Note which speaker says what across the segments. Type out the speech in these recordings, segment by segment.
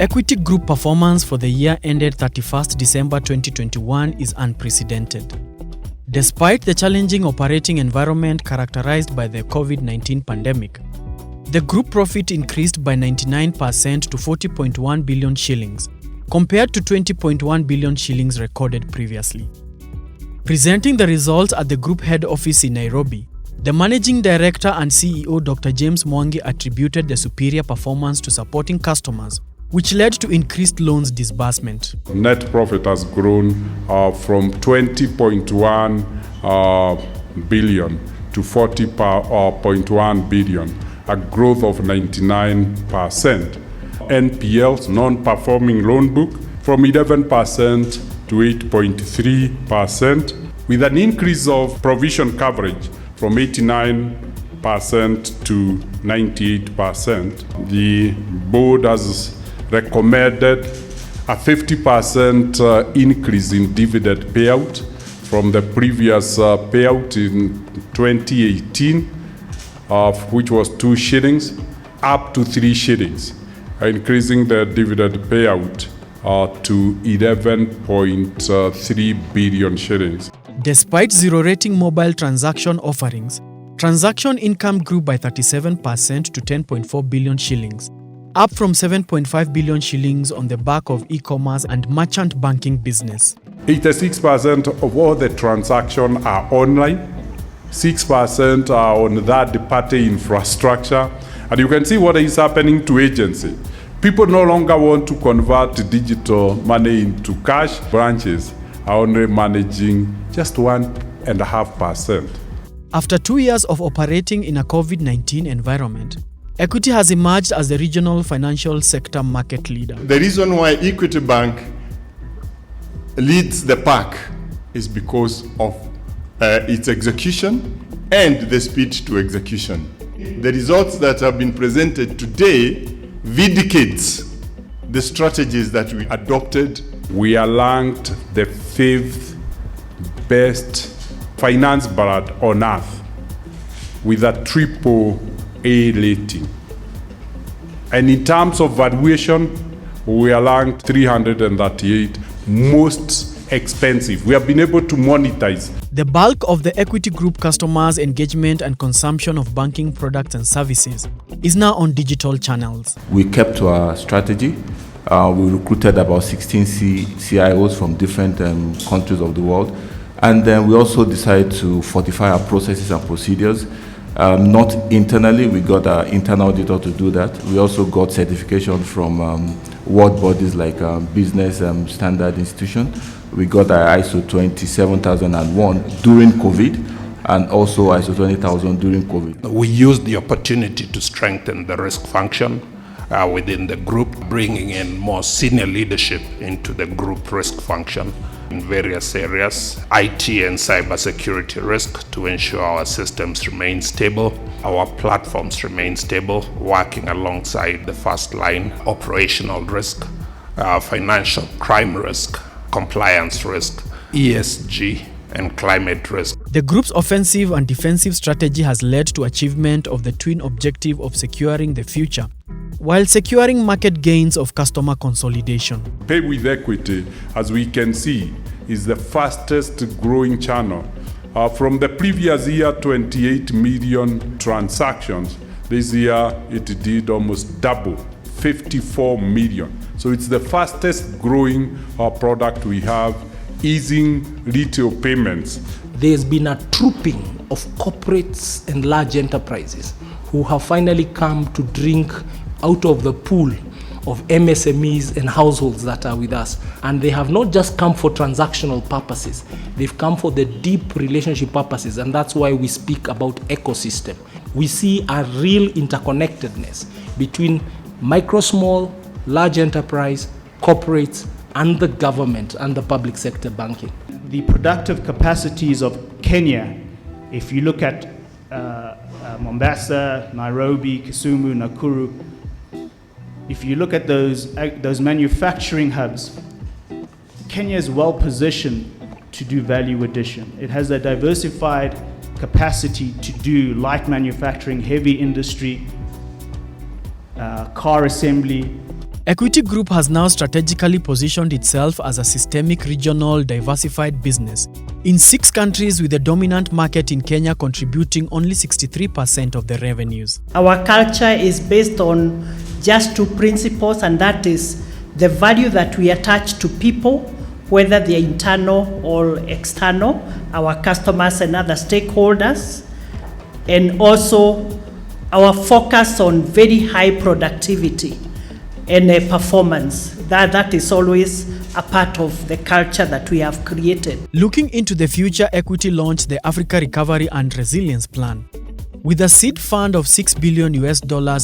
Speaker 1: Equity Group performance for the year ended 31st December 2021 is unprecedented. Despite the challenging operating environment characterized by the COVID-19 pandemic, the group profit increased by 99% to 40.1 billion shillings, compared to 20.1 billion shillings recorded previously. Presenting the results at the group head office in Nairobi, the Managing Director and CEO Dr. James Mwangi attributed the superior performance to supporting customers, which led to increased loans disbursement.
Speaker 2: Net profit has grown from 20.1 billion to 40.1 billion, a growth of 99%. NPLs, non-performing loan book, from 11% to 8.3%, with an increase of provision coverage from 89% to 98%. The board has recommended a 50% increase in dividend payout from the previous payout in 2018, which was 2 shillings, up to 3 shillings, increasing the dividend payout to 11.3 billion shillings.
Speaker 1: Despite zero-rating mobile transaction offerings, transaction income grew by 37% to 10.4 billion shillings, up from 7.5 billion shillings on the back of e-commerce and merchant banking business.
Speaker 2: 86% of all the transactions are online, 6% are on third-party infrastructure, and you can see what is happening to agency. People no longer want to convert digital money into cash. Branches are only managing just 1.5%.
Speaker 1: After 2 years of operating in a COVID-19 environment, Equity has emerged as the regional financial sector market leader.
Speaker 3: The reason why Equity Bank leads the pack is because of its execution and the speed to execution. The results that have been presented today vindicates the strategies that we adopted.
Speaker 2: We are ranked the 5th best finance brand on earth with a AAA rating. And in terms of valuation, we are ranked 338 most expensive. We have been able to monetize.
Speaker 1: The bulk of the Equity Group customers' engagement and consumption of banking products and services is now on digital channels.
Speaker 4: We kept to our strategy. We recruited about 16 CIOs from different countries of the world. And then we also decided to fortify our processes and procedures. Not internally, we got our internal auditor to do that. We also got certification from world bodies like Business Standard Institution. We got our ISO 27001 during COVID, and also ISO 20000 during COVID.
Speaker 5: We used the opportunity to strengthen the risk function within the group, bringing in more senior leadership into the group risk function in various areas, IT and cybersecurity risk, to ensure our systems remain stable, our platforms remain stable, working alongside the first line, operational risk, financial crime risk, compliance risk, ESG, and climate risk.
Speaker 1: The group's offensive and defensive strategy has led to achievement of the twin objective of securing the future, while securing market gains of customer consolidation.
Speaker 2: Pay with Equity, as we can see, is the fastest growing channel. From the previous year, 28 million transactions. This year, it did almost double, 54 million. So it's the fastest growing product we have, easing retail payments.
Speaker 6: There's been a trooping of corporates and large enterprises who have finally come to drink out of the pool of MSMEs and households that are with us. And they have not just come for transactional purposes, they've come for the deep relationship purposes, and that's why we speak about ecosystem. We see a real interconnectedness between micro, small, large enterprise, corporates, and the government and the public sector banking.
Speaker 7: The productive capacities of Kenya, if you look at Mombasa, Nairobi, Kisumu, Nakuru, if you look at those manufacturing hubs, Kenya is well positioned to do value addition. It has a diversified capacity to do light manufacturing, heavy industry, car assembly.
Speaker 1: Equity Group has now strategically positioned itself as a systemic, regional, diversified business in 6 countries, with the dominant market in Kenya contributing only 63% of the revenues.
Speaker 8: Our culture is based on just 2 principles, and that is the value that we attach to people, whether they are internal or external, our customers and other stakeholders, and also our focus on very high productivity and performance. That is always a part of the culture that we have created.
Speaker 1: Looking into the future, Equity launched the Africa Recovery and Resilience Plan, with a seed fund of $6 billion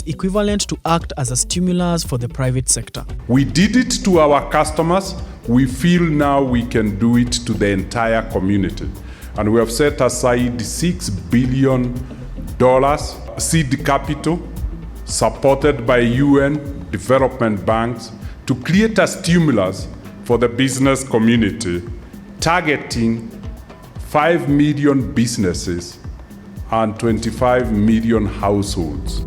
Speaker 1: equivalent to act as a stimulus for the private sector.
Speaker 2: We did it to our customers. We feel now we can do it to the entire community. And we have set aside $6 billion seed capital supported by UN development banks to create a stimulus for the business community, targeting 5 million businesses and 25 million households.